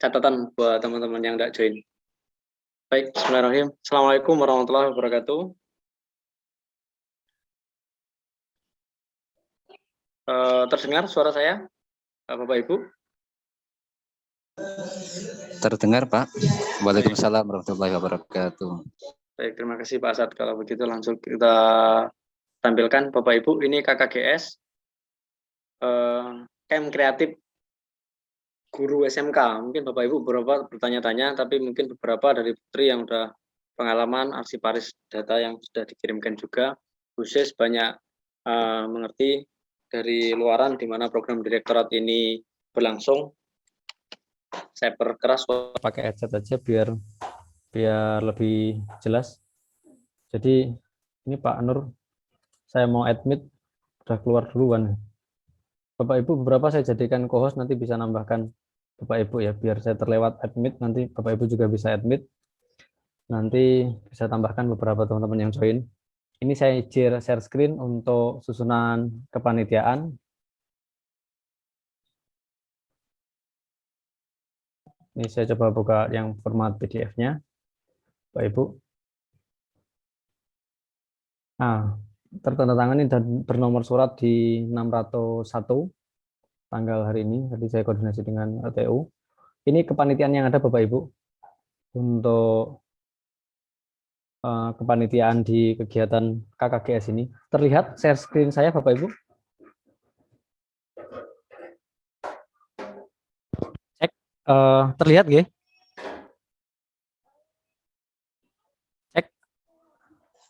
catatan buat teman-teman yang tidak join. Baik, bismillahirrahmanirrahim. Assalamualaikum warahmatullahi wabarakatuh. Terdengar suara saya, Bapak Ibu? Terdengar, Pak. Waalaikumsalam warahmatullahi wabarakatuh. Baik, terima kasih Pak Asad. Kalau begitu langsung kita tampilkan Bapak Ibu. Ini KKGS, Camp Kreatif Guru SMK. Mungkin Bapak Ibu beberapa bertanya-tanya, tapi mungkin beberapa dari Putri yang sudah pengalaman arsiparis data yang sudah dikirimkan juga. Khusus banyak mengerti dari luaran di mana program direktorat ini berlangsung. Saya perkeras pakai headset aja biar lebih jelas. Jadi ini Pak Nur, saya mau admit, udah keluar duluan. Bapak Ibu beberapa saya jadikan co-host, nanti bisa nambahkan Bapak Ibu ya, biar saya terlewat admit, nanti Bapak Ibu juga bisa admit. Nanti bisa tambahkan beberapa teman-teman yang join. Ini saya share screen untuk susunan kepanitiaan. Ini saya coba buka yang format PDF-nya, Bapak Ibu. Nah, tertandatangani dan bernomor surat di 601 tanggal hari ini. Tadi saya koordinasi dengan LTU. Ini kepanitiaan yang ada Bapak Ibu untuk kepanitiaan di kegiatan KKGS ini. Terlihat share screen saya Bapak Ibu? Cek, terlihat nggih? Cek.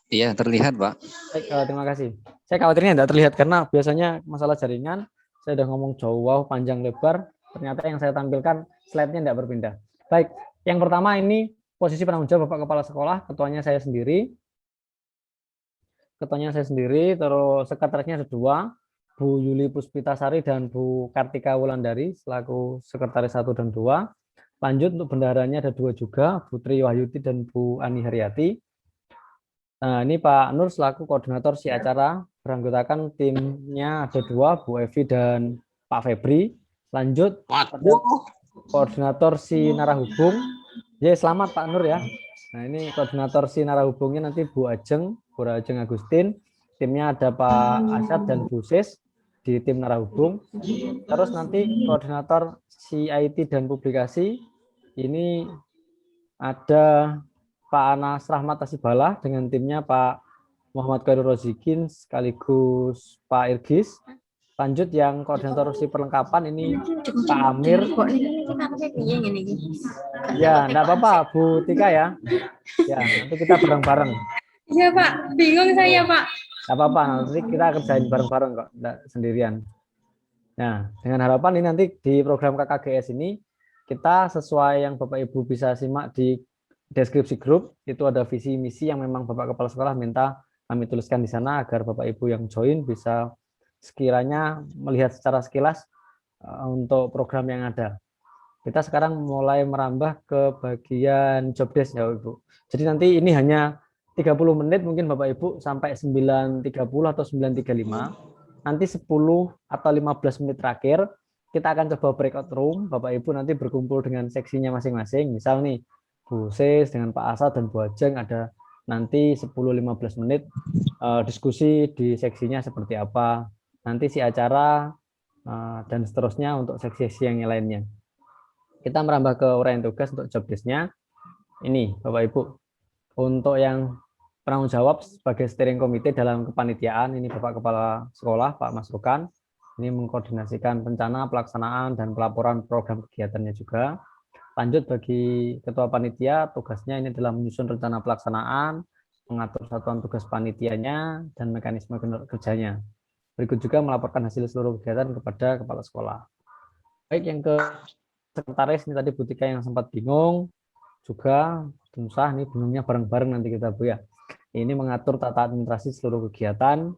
Iya, terlihat, Pak. Baik, terima kasih. Saya khawatirnya tidak terlihat karena biasanya masalah jaringan, saya sudah ngomong jauh, panjang, lebar, ternyata yang saya tampilkan slide-nya tidak berpindah. Baik, yang pertama ini posisi penanggung jawab Bapak Kepala Sekolah, ketuanya saya sendiri. Terus sekretarisnya ada dua, Bu Yuli Puspitasari dan Bu Kartika Wulandari selaku sekretaris 1 dan 2. Lanjut untuk bendaharanya ada dua juga, Bu Tri Wahyuti dan Bu Ani Haryati. Nah, ini Pak Nur selaku koordinator si acara, beranggotakan timnya ada dua, Bu Evi dan Pak Febri. Lanjut koordinator si narahubung. Ya, selamat Pak Nur ya. Nah, ini koordinator si narahubungnya nanti Bu Ajeng Agustin. Timnya ada Pak Asyad dan Bu Sis di tim narahubung. Terus nanti koordinator CIT dan publikasi ini ada Pak Anas Rahmat Tasibala dengan timnya Pak Muhammad Khairul Rozikin sekaligus Pak Irgis. Lanjut yang koordinator si perlengkapan ini Pak Amir. Ya, enggak apa-apa Bu Tika ya. Ya, nanti kita bareng-bareng. Iya Pak, bingung saya Pak. Enggak apa-apa, nanti kita kerjain bareng-bareng kok, enggak sendirian. Nah, dengan harapan ini nanti di program KKGS ini kita sesuai yang Bapak Ibu bisa simak di deskripsi grup, itu ada visi misi yang memang Bapak Kepala Sekolah minta kami tuliskan di sana agar Bapak Ibu yang join bisa sekiranya melihat secara sekilas untuk program yang ada. Kita sekarang mulai merambah ke bagian job desk ya Ibu. Jadi nanti ini hanya 30 menit mungkin Bapak Ibu sampai 9.30 atau 9.35. Nanti 10 atau 15 menit terakhir kita akan coba breakout room. Bapak Ibu nanti berkumpul dengan seksinya masing-masing. Misal nih Bu Sis dengan Pak Asad dan Bu Ajeng ada nanti 10-15 menit diskusi di seksinya seperti apa. Nanti si acara dan seterusnya untuk seksi-seksi yang lainnya. Kita merambah ke uraian tugas untuk job desk-nya. Ini Bapak Ibu, untuk yang penanggung jawab sebagai steering komite dalam kepanitiaan, ini Bapak Kepala Sekolah, Pak Mas Rukan, ini mengkoordinasikan rencana, pelaksanaan, dan pelaporan program kegiatannya juga. Lanjut bagi Ketua Panitia, tugasnya ini adalah menyusun rencana pelaksanaan, mengatur satuan tugas panitianya, dan mekanisme kerjanya. Berikut juga melaporkan hasil seluruh kegiatan kepada Kepala Sekolah. Baik, yang ke sekretaris ini tadi Bu Tika yang sempat bingung, juga susah nih bingungnya bareng-bareng nanti kita Bu ya. Ini mengatur tata administrasi seluruh kegiatan,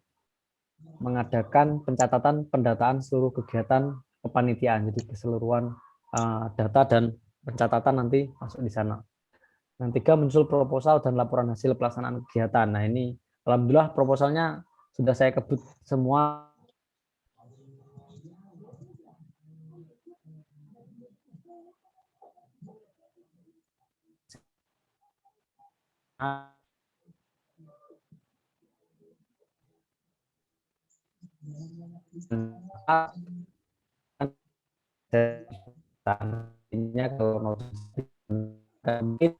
mengadakan pencatatan pendataan seluruh kegiatan kepanitiaan, jadi keseluruhan data dan pencatatan nanti masuk di sana. Yang 3 menyusul proposal dan laporan hasil pelaksanaan kegiatan. Nah ini alhamdulillah proposalnya sudah saya kebut semua. Nantinya kalau mau mungkin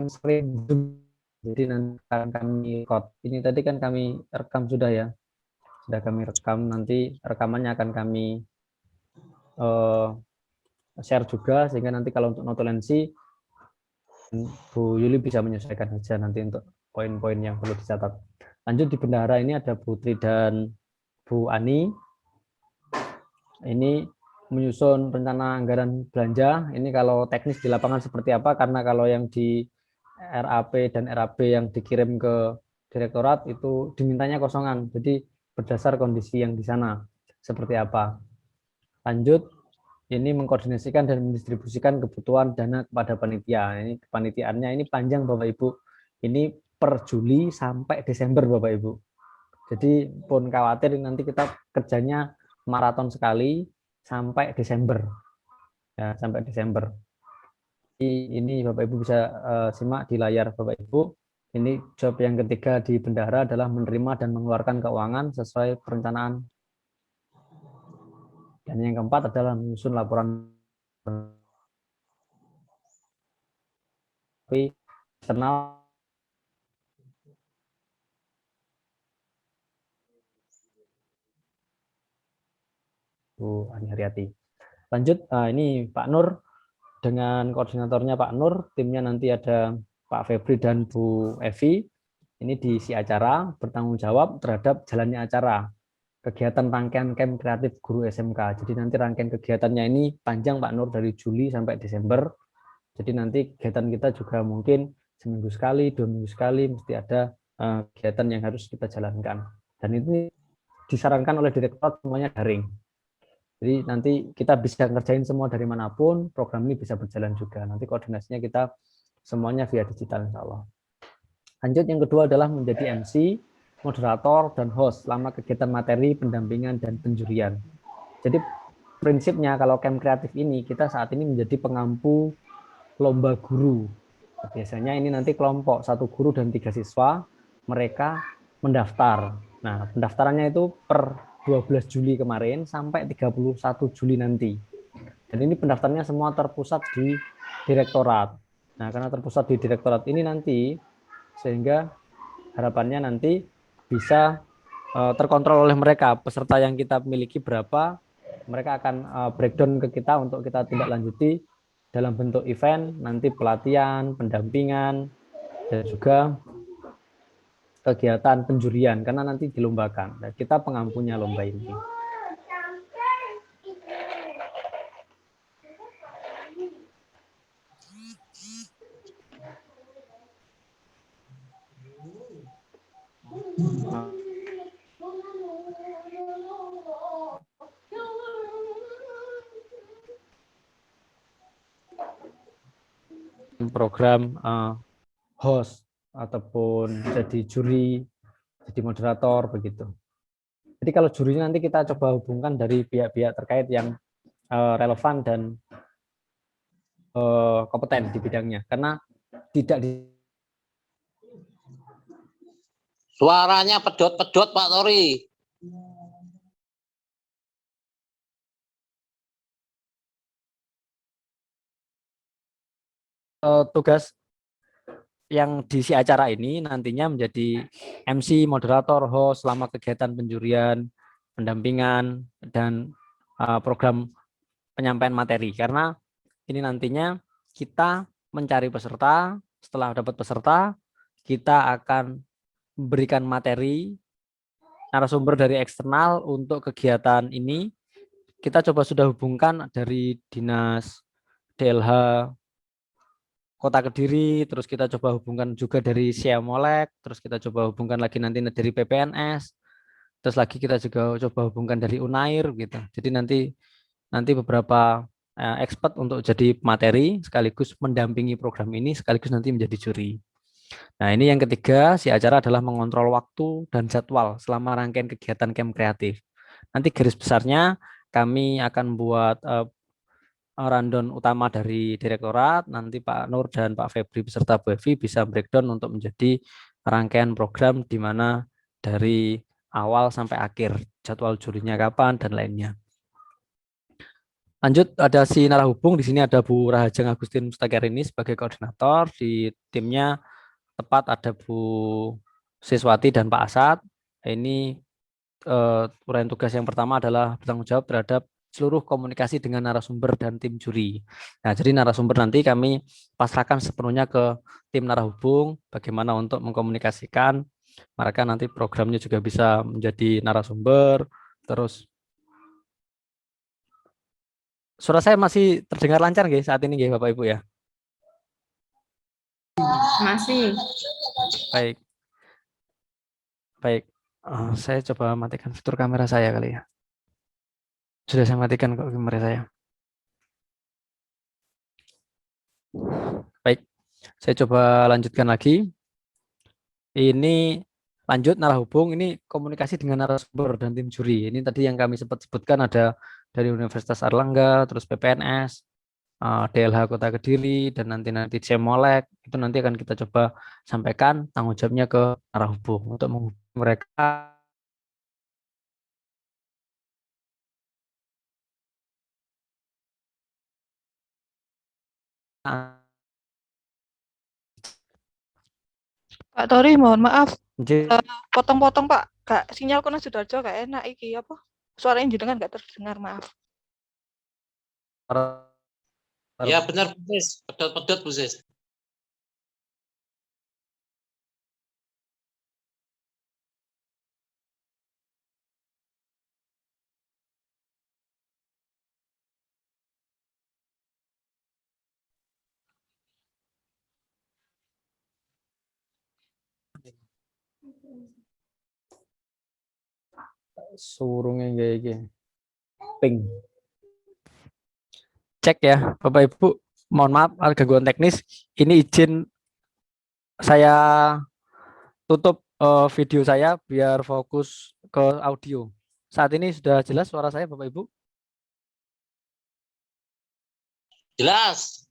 sering Zoom. Jadi nanti akan kami record. Ini tadi kan kami rekam sudah ya. Sudah kami rekam, nanti rekamannya akan kami share juga, sehingga nanti kalau untuk notulensi Bu Yuli bisa menyesuaikan saja nanti untuk poin-poin yang perlu dicatat. Lanjut di bendahara ini ada Putri dan Bu Ani. Ini menyusun rencana anggaran belanja. Ini kalau teknis di lapangan seperti apa, karena kalau yang di RAP dan RAB yang dikirim ke direktorat itu dimintanya kosongan. Jadi berdasar kondisi yang di sana seperti apa. Lanjut, ini mengkoordinasikan dan mendistribusikan kebutuhan dana kepada panitia. Ini kepanitiaannya ini panjang Bapak Ibu. Ini per Juli sampai Desember Bapak Ibu. Jadi pun khawatir nanti kita kerjanya maraton sekali sampai Desember. Ya, sampai Desember. Ini Bapak Ibu bisa simak di layar Bapak Ibu. Ini job yang ketiga di bendahara adalah menerima dan mengeluarkan keuangan sesuai perencanaan. Dan yang keempat adalah menyusun laporan eksternal. Bu Ani Haryati. Lanjut, ini Pak Nur dengan koordinatornya Pak Nur, timnya nanti ada Pak Febri dan Bu Evi. Ini diisi acara, bertanggung jawab terhadap jalannya acara. Kegiatan rangkaian camp kreatif guru SMK. Jadi nanti rangkaian kegiatannya ini panjang Pak Nur, dari Juli sampai Desember. Jadi nanti kegiatan kita juga mungkin seminggu sekali, 2 minggu sekali mesti ada kegiatan yang harus kita jalankan. Dan ini disarankan oleh direktorat semuanya daring. Jadi nanti kita bisa ngerjain semua dari manapun, program ini bisa berjalan juga. Nanti koordinasinya kita semuanya via digital insya Allah. Lanjut, yang kedua adalah menjadi MC, moderator, dan host selama kegiatan materi, pendampingan, dan penjurian. Jadi prinsipnya kalau camp kreatif ini, kita saat ini menjadi pengampu lomba guru. Biasanya ini nanti kelompok 1 guru dan 3 siswa, mereka mendaftar. Nah, pendaftarannya itu per 12 Juli kemarin sampai 31 Juli nanti. Dan ini pendaftarnya semua terpusat di direktorat. Nah, karena terpusat di direktorat ini nanti, sehingga harapannya nanti bisa terkontrol oleh mereka. Peserta yang kita miliki berapa, mereka akan breakdown ke kita untuk kita tindak lanjuti dalam bentuk event, nanti pelatihan, pendampingan, dan juga kegiatan penjurian, karena nanti dilombakan. Dan kita pengampunya lomba ini. Program host ataupun jadi juri, jadi moderator begitu. Jadi kalau jurinya nanti kita coba hubungkan dari pihak-pihak terkait yang relevan dan kompeten di bidangnya, karena tidak di Suaranya pedot-pedot Pak Tori. Tugas yang diisi acara ini nantinya menjadi MC, moderator, host selama kegiatan penjurian, pendampingan, dan program penyampaian materi. Karena ini nantinya kita mencari peserta, setelah dapat peserta, kita akan memberikan materi narasumber dari eksternal untuk kegiatan ini. Kita coba sudah hubungkan dari Dinas DLH Kota Kediri, terus kita coba hubungkan juga dari Siamolek, terus kita coba hubungkan lagi nanti dari PPNS, terus lagi kita juga coba hubungkan dari Unair gitu. Jadi nanti beberapa expert untuk jadi materi sekaligus mendampingi program ini sekaligus nanti menjadi juri. Nah, ini yang ketiga, si acara adalah mengontrol waktu dan jadwal selama rangkaian kegiatan camp kreatif. Nanti garis besarnya kami akan buat rundown utama dari direktorat, nanti Pak Nur dan Pak Febri beserta Bu Evi bisa breakdown untuk menjadi rangkaian program di mana dari awal sampai akhir, jadwal jurinya kapan dan lainnya. Lanjut, ada si narahubung di sini, ada Bu Rahajeng Agustin Mustaqirini sebagai koordinator. Di timnya tepat ada Bu Siswati dan Pak Asad. Ini uraian tugas yang pertama adalah bertanggung jawab terhadap seluruh komunikasi dengan narasumber dan tim juri. Nah, jadi narasumber nanti kami pasrahkan sepenuhnya ke tim narahubung, bagaimana untuk mengkomunikasikan. Mereka nanti programnya juga bisa menjadi narasumber. Terus, suara saya masih terdengar lancar nggih saat ini nggih Bapak Ibu ya? Masih. Baik, baik. Saya coba matikan fitur kamera saya kali ya. Sudah saya matikan kok kamera saya. Baik, saya coba lanjutkan lagi. Ini lanjut narahubung, ini komunikasi dengan narasumber dan tim juri. Ini tadi yang kami sempat sebutkan ada dari Universitas Airlangga, terus PPNS, DLH Kota Kediri, dan nanti Cemolek. Itu nanti akan kita coba sampaikan tanggung jawabnya ke narahubung untuk menghubungi mereka. Pak Tori, mohon maaf, Jadi, potong-potong Pak. Kak, sinyal kono Sudarjo gak enak iki apa? Suaranya jenengan gak terdengar, maaf. Ya benar Bu Sis, pedot-pedot Bu Sis. surungnya kayak gini. Ping. Cek ya, Bapak Ibu. Mohon maaf, ada gangguan teknis. Ini izin saya tutup video saya biar fokus ke audio. Saat ini sudah jelas suara saya, Bapak Ibu? Jelas.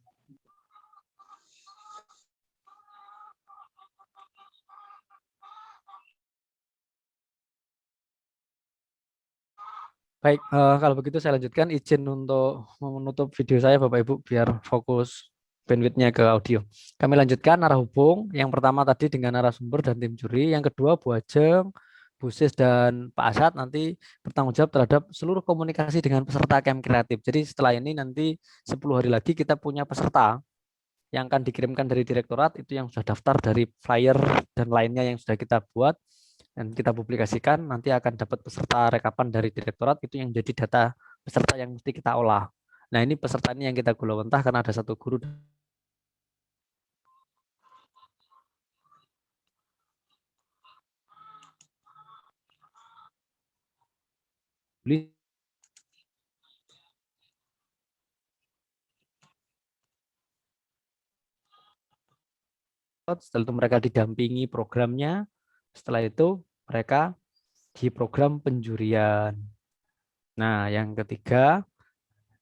Baik, kalau begitu saya lanjutkan. Izin untuk menutup video saya, Bapak Ibu, biar fokus bandwidth-nya ke audio. Kami lanjutkan narahubung. Yang pertama tadi dengan narasumber dan tim juri. Yang kedua Bu Ajeng, Bu Sis, dan Pak Asad nanti bertanggung jawab terhadap seluruh komunikasi dengan peserta camp kreatif. Jadi setelah ini nanti 10 hari lagi kita punya peserta yang akan dikirimkan dari direktorat, itu yang sudah daftar dari flyer dan lainnya yang sudah kita buat dan kita publikasikan. Nanti akan dapat peserta rekapan dari direktorat, itu yang jadi data peserta yang mesti kita olah. Nah, ini peserta ini yang kita gulawentah karena ada satu guru setelah itu mereka didampingi programnya, setelah itu mereka di program penjurian. Nah, yang ketiga,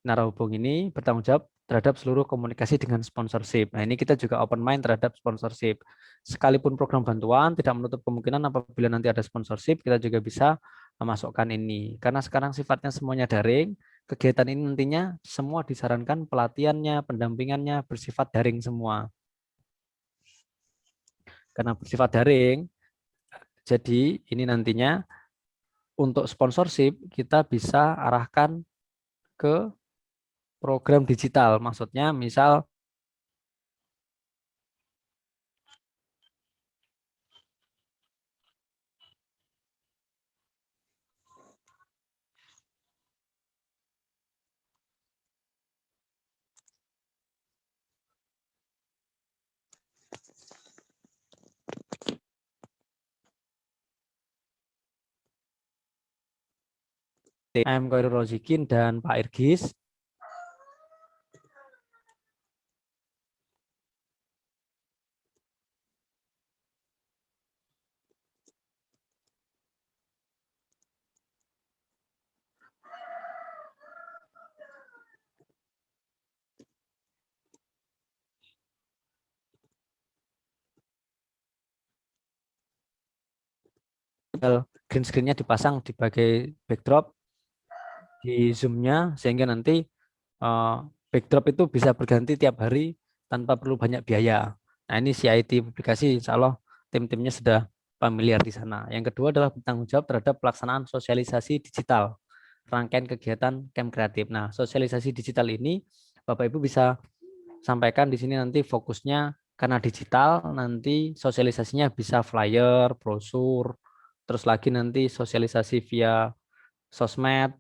narahubung ini bertanggung jawab terhadap seluruh komunikasi dengan sponsorship. Nah, ini kita juga open mind terhadap sponsorship. Sekalipun program bantuan, tidak menutup kemungkinan apabila nanti ada sponsorship, kita juga bisa memasukkan ini. Karena sekarang sifatnya semuanya daring, kegiatan ini nantinya semua disarankan pelatihannya, pendampingannya bersifat daring semua. Karena bersifat daring, jadi ini nantinya untuk sponsorship kita bisa arahkan ke program digital. Maksudnya misal M. Khairul Rozikin dan Pak Irgis. tinggal green screen-nya dipasang di bagai backdrop di zoom-nya sehingga nanti backdrop itu bisa berganti tiap hari tanpa perlu banyak biaya. Nah, ini CIT publikasi, insya Allah tim-timnya sudah familiar di sana. Yang kedua adalah bertanggung jawab terhadap pelaksanaan sosialisasi digital, rangkaian kegiatan Camp Kreatif. Nah, sosialisasi digital ini Bapak Ibu bisa sampaikan di sini nanti fokusnya karena digital, nanti sosialisasinya bisa flyer, brosur, terus lagi nanti sosialisasi via sosmed,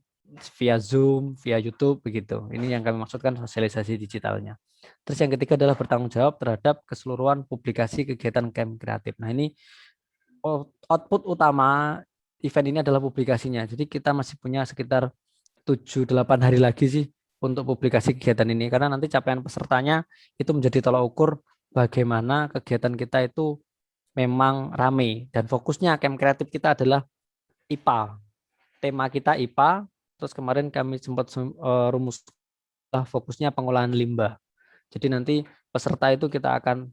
via Zoom, via YouTube begitu. Ini yang kami maksudkan sosialisasi digitalnya. Terus yang ketiga adalah bertanggung jawab terhadap keseluruhan publikasi kegiatan Camp Kreatif. Nah, ini output utama event ini adalah publikasinya. Jadi kita masih punya sekitar 7-8 hari lagi sih untuk publikasi kegiatan ini karena nanti capaian pesertanya itu menjadi tolak ukur bagaimana kegiatan kita itu memang rame dan fokusnya Camp Kreatif kita adalah IPA. Tema kita IPA, terus kemarin kami sempat rumus fokusnya pengolahan limbah. Jadi nanti peserta itu kita akan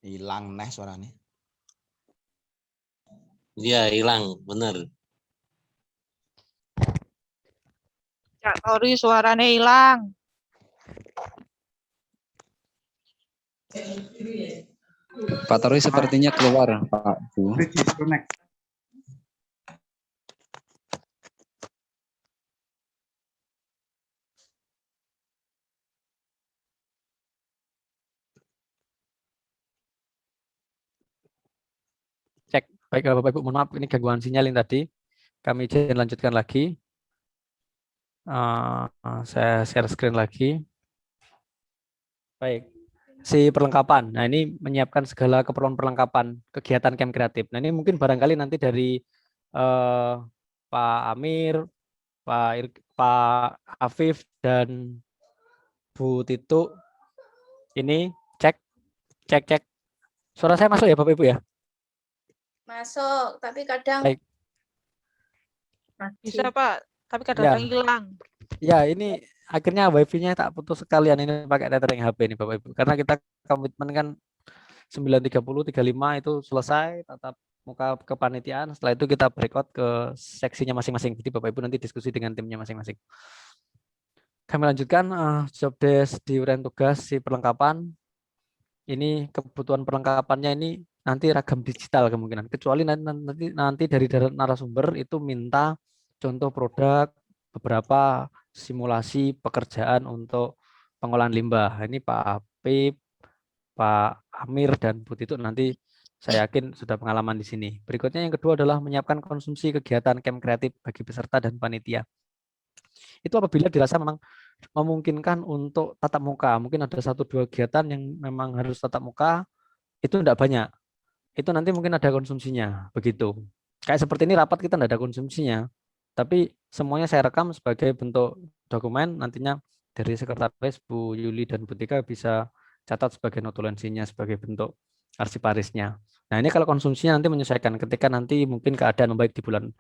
Hilang neh suaranya. Iya, hilang, bener. Cak Tori suaranya hilang. Pak Tori sepertinya keluar, Pak Bu. cek. Baik Bapak Ibu, mohon maaf ini gangguan sinyal yang tadi. Kami izin lanjutkan lagi. Saya share screen lagi. Baik. Si perlengkapan. Nah, ini menyiapkan segala keperluan perlengkapan kegiatan Camp Kreatif. Nah, ini mungkin barangkali nanti dari Pak Amir, Pak Afif dan Bu Titu ini cek. Suara saya masuk ya Bapak Ibu ya? Masuk, tapi kadang Baik. Bisa Pak, tapi kadang-kadang hilang. Ya, ini akhirnya wifi-nya tak putus sekalian ini pakai tethering HP ini Bapak Ibu. Karena kita komitmen kan 9.30, 35 itu selesai tatap muka kepanitiaan. Setelah itu kita breakout ke seksinya masing-masing. Jadi Bapak Ibu nanti diskusi dengan timnya masing-masing. Kami lanjutkan job desk di uraian tugas si perlengkapan. Ini kebutuhan perlengkapannya ini nanti ragam digital kemungkinan. Kecuali nanti dari narasumber itu minta contoh produk, beberapa simulasi pekerjaan untuk pengolahan limbah. Ini Pak Apip, Pak Amir dan Bu Titu nanti saya yakin sudah pengalaman di sini. Berikutnya yang kedua adalah menyiapkan konsumsi kegiatan Camp Kreatif bagi peserta dan panitia. Itu apabila dirasa memang memungkinkan untuk tatap muka. Mungkin ada 1-2 kegiatan yang memang harus tatap muka, itu tidak banyak. Itu nanti mungkin ada konsumsinya, begitu. Kayak seperti ini rapat kita tidak ada konsumsinya. Tapi semuanya saya rekam sebagai bentuk dokumen, nantinya dari sekretaris Bu Yuli dan Bu Tika bisa catat sebagai notulensinya sebagai bentuk arsiparisnya. Nah, ini kalau konsumsinya nanti menyesuaikan ketika nanti mungkin keadaan membaik di bulan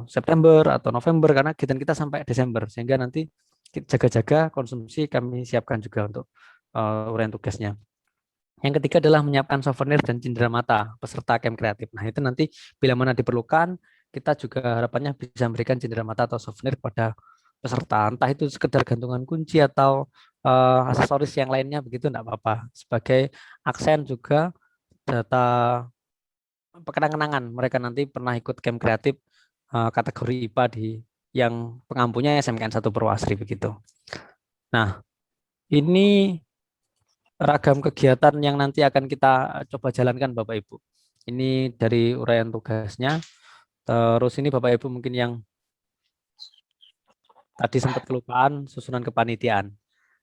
September atau November karena kegiatan kita sampai Desember sehingga nanti jaga-jaga konsumsi kami siapkan juga untuk uraian tugasnya. Yang ketiga adalah menyiapkan souvenir dan cindera mata peserta Camp Kreatif. Nah, itu nanti bila mana diperlukan kita juga harapannya bisa memberikan cindera mata atau souvenir pada peserta. Entah itu sekedar gantungan kunci atau aksesoris yang lainnya begitu enggak apa-apa. Sebagai aksen juga data kenang-kenangan mereka nanti pernah ikut Camp Kreatif kategori IPA di yang pengampunya SMKN 1 Purwasri begitu. Nah, ini ragam kegiatan yang nanti akan kita coba jalankan Bapak Ibu. Ini dari uraian tugasnya. Terus ini Bapak Ibu mungkin yang Tadi sempat kelupaan susunan kepanitiaan.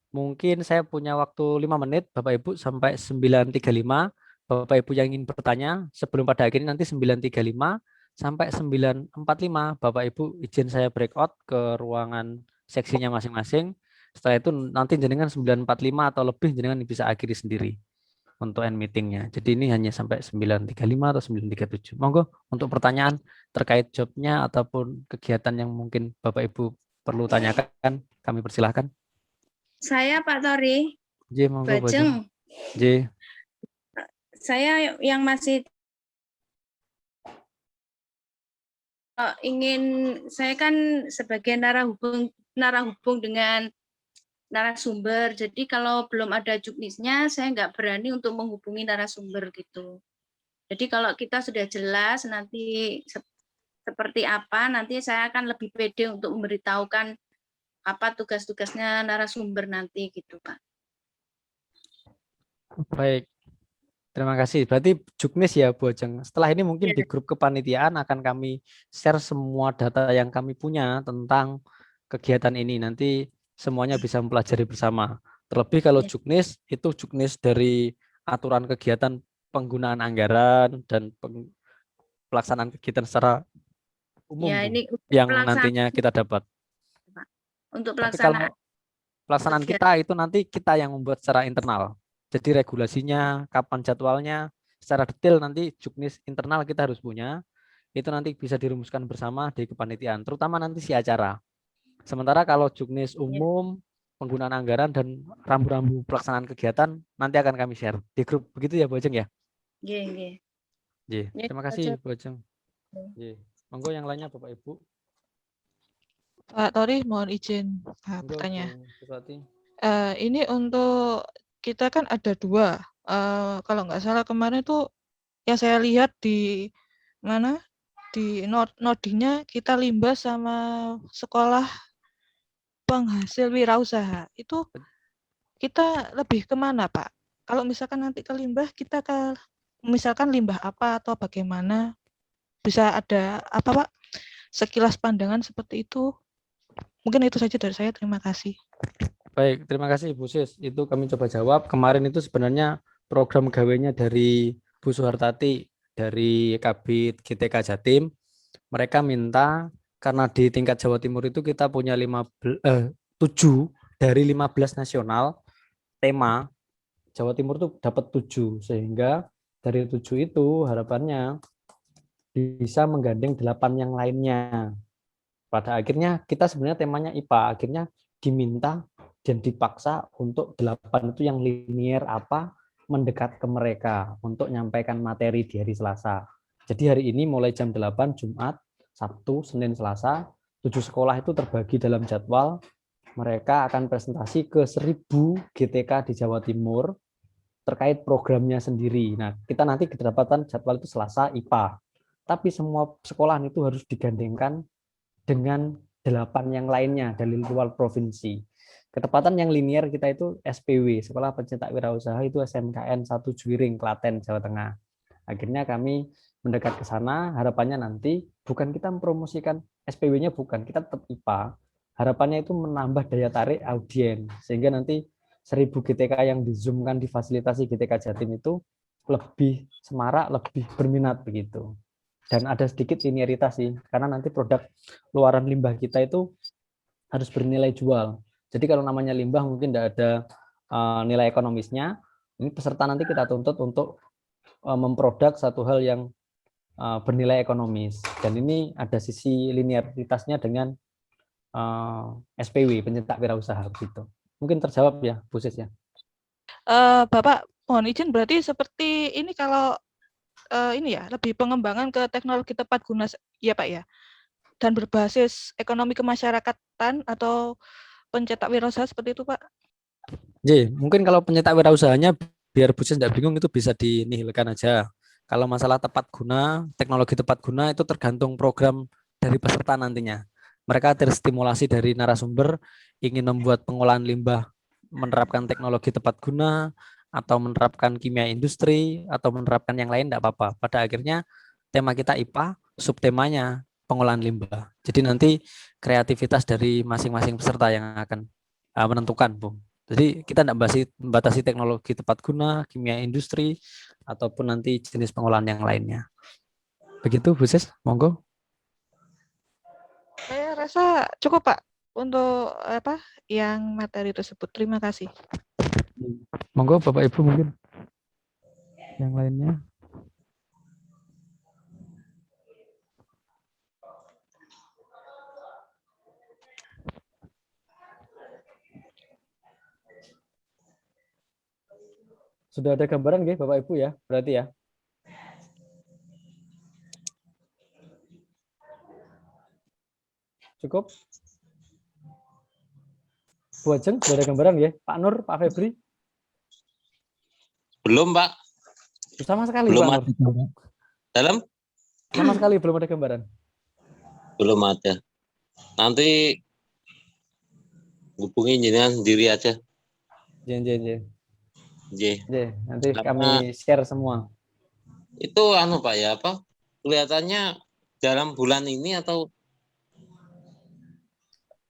Mungkin saya punya waktu 5 menit, Bapak Ibu, sampai 9.35. Bapak Ibu yang ingin bertanya, sebelum pada akhirnya nanti 9.35 sampai 9.45, Bapak Ibu izin saya breakout ke ruangan seksinya masing-masing. Setelah itu nanti jenengan 9.45 atau lebih jenengan bisa akhiri sendiri untuk end meetingnya. Jadi ini hanya sampai 9.35 atau 9.37. Monggo untuk pertanyaan terkait jobnya ataupun kegiatan yang mungkin Bapak Ibu perlu tanyakan, kami persilahkan. Saya Pak Tori, J, monggo Bajeng. J. Saya yang masih saya kan sebagai narahubung dengan narasumber. Jadi kalau belum ada juknisnya, saya nggak berani untuk menghubungi narasumber gitu. Jadi kalau kita sudah jelas nanti seperti apa, nanti saya akan lebih pede untuk memberitahukan apa tugas-tugasnya narasumber nanti gitu, Pak. Baik, terima kasih. Berarti juknis ya, Bu Ajeng. Setelah ini mungkin di grup kepanitiaan akan kami share semua data yang kami punya tentang kegiatan ini. Nanti semuanya bisa mempelajari bersama. Terlebih kalau juknis, itu juknis dari aturan kegiatan penggunaan anggaran dan pelaksanaan kegiatan secara umum, Ya, ini yang nantinya kita dapat. Untuk Tapi kalau pelaksanaan kita itu nanti kita yang membuat secara internal. Jadi regulasinya, kapan jadwalnya, secara detail nanti juknis internal kita harus punya. Itu nanti bisa dirumuskan bersama di kepanitiaan, terutama nanti si acara. Sementara kalau juknis umum, penggunaan anggaran dan rambu-rambu pelaksanaan kegiatan nanti akan kami share di grup. Begitu ya, Bu Ajeng ya? Iya. Terima kasih, Bu Ajeng. Monggo yang lainnya Bapak Ibu. Pak Tori, mohon izin bertanya. Ini untuk kita kan ada 2. Kalau nggak salah kemarin tuh yang saya lihat di mana di nodinya kita limbah sama sekolah penghasil wirausaha. Itu kita lebih kemana, Pak? Kalau misalkan nanti ke limbah, kita ke misalkan limbah apa atau bagaimana? Bisa ada apa, Pak? Sekilas pandangan seperti itu. Mungkin itu saja dari saya. Terima kasih. Baik, terima kasih Bu Sis. Itu kami coba jawab. Kemarin itu sebenarnya program gawenya dari Bu Suhartati dari Kabid GTK Jatim. Mereka minta karena di tingkat Jawa Timur itu kita punya 7 dari 15 nasional tema. Jawa Timur itu dapat 7, sehingga dari 7 itu harapannya bisa menggandeng 8 yang lainnya. Pada akhirnya kita sebenarnya temanya IPA, akhirnya diminta dan dipaksa untuk 8 itu yang linier apa mendekat ke mereka untuk menyampaikan materi di hari Selasa. Jadi hari ini mulai jam 8 Jumat, Sabtu, Senin, Selasa, 7 sekolah itu terbagi dalam jadwal. Mereka akan presentasi ke 1000 GTK di Jawa Timur terkait programnya sendiri. Nah, kita nanti kedapatan jadwal itu Selasa IPA. Tapi semua sekolahan itu harus digandengkan dengan 8 yang lainnya dari luar provinsi. Ketepatan yang linier kita itu SPW, Sekolah Pencetak Wirausaha, itu SMKN 1 Juwiring, Klaten, Jawa Tengah. Akhirnya kami mendekat ke sana, harapannya nanti bukan kita mempromosikan SPW-nya, bukan, kita tetap IPA. Harapannya itu menambah daya tarik audiens, sehingga nanti 1000 GTK yang di-zoom-kan difasilitasi GTK Jatim itu lebih semarak, lebih berminat begitu. Dan ada sedikit linearitas sih, karena nanti produk luaran limbah kita itu harus bernilai jual. Jadi kalau namanya limbah mungkin tidak ada nilai ekonomisnya, ini peserta nanti kita tuntut untuk memproduk satu hal yang bernilai ekonomis. Dan ini ada sisi linearitasnya dengan SPW, pencetak wirausaha gitu. Mungkin terjawab ya, Bu Sis ya. Bapak mohon izin, berarti seperti ini kalau ini ya lebih pengembangan ke teknologi tepat guna ya Pak ya, dan berbasis ekonomi kemasyarakatan atau pencetak wirausaha seperti itu Pak. Jadi mungkin kalau pencetak wirausahanya biar Bu Sis tidak bingung itu bisa dinihilkan aja. Kalau masalah tepat guna, teknologi tepat guna itu tergantung program dari peserta nantinya. Mereka terstimulasi dari narasumber ingin membuat pengolahan limbah menerapkan teknologi tepat guna atau menerapkan kimia industri atau menerapkan yang lain tidak apa-apa. Pada akhirnya tema kita IPA, subtemanya pengolahan limbah. Jadi nanti kreativitas dari masing-masing peserta yang akan menentukan, Bung. Jadi kita tidak membatasi teknologi tepat guna, kimia industri, ataupun nanti jenis pengolahan yang lainnya. Begitu, Bu Sis, monggo. Saya rasa cukup Pak untuk yang materi tersebut. Terima kasih. Monggo Bapak Ibu mungkin yang lainnya. Sudah ada gambaran nggih Bapak Ibu ya, berarti ya. Cukup? Bu Ajeng, sudah ada gambaran nggih? Pak Nur, Pak Febri? Belum, Pak. Sama sekali Belum Pak ada. Nur. Dalam? Sama sekali belum ada gambaran. Belum ada. Nanti hubungi jenengan sendiri aja. J. J. Nanti kami share semua. Itu Pak ya, apa? Kelihatannya dalam bulan ini atau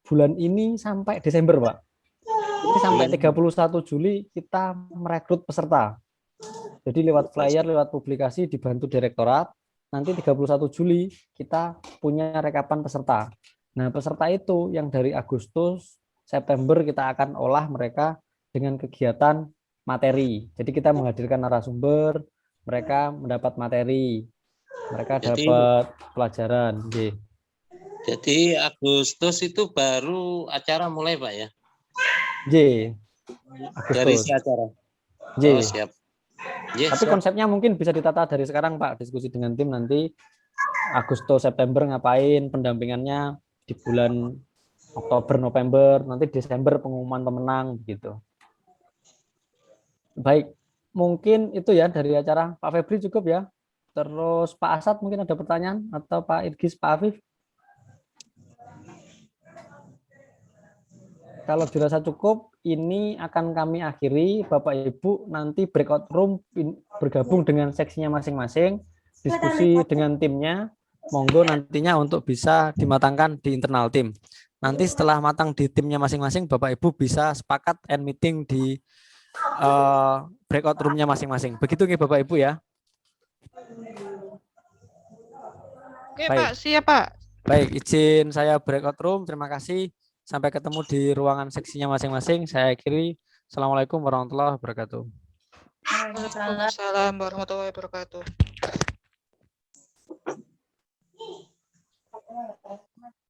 bulan ini sampai Desember, Pak. Jadi sampai 31 Juli kita merekrut peserta. Jadi lewat flyer, lewat publikasi dibantu direktorat, nanti 31 Juli kita punya rekapan peserta. Nah, peserta itu yang dari Agustus, September kita akan olah mereka dengan kegiatan materi. Jadi kita menghadirkan narasumber, mereka mendapat materi, mereka dapat pelajaran. Jadi Agustus itu baru acara mulai, Pak ya? Agustus. Dari si acara. Oh, siap. Tapi siap. Konsepnya mungkin bisa ditata dari sekarang, Pak. Diskusi dengan tim nanti Agustus, September ngapain, pendampingannya di bulan Oktober, November, nanti Desember pengumuman pemenang gitu. Baik, mungkin itu ya dari acara. Pak Febri cukup ya. Terus Pak Asad mungkin ada pertanyaan atau Pak Idgis, Pak Afif? Kalau dirasa cukup, ini akan kami akhiri. Bapak Ibu nanti breakout room bergabung dengan seksinya masing-masing, diskusi dengan timnya. Monggo nantinya untuk bisa dimatangkan di internal tim. Nanti setelah matang di timnya masing-masing, Bapak Ibu bisa sepakat and meeting di breakout room-nya masing-masing. Begitu nih Bapak Ibu ya. Oke, baik. Pak, siap Pak. Baik, izin saya breakout room. Terima kasih. Sampai ketemu di ruangan seksinya masing-masing. Saya akhiri. Assalamualaikum warahmatullahi wabarakatuh. Waalaikumsalam warahmatullahi wabarakatuh.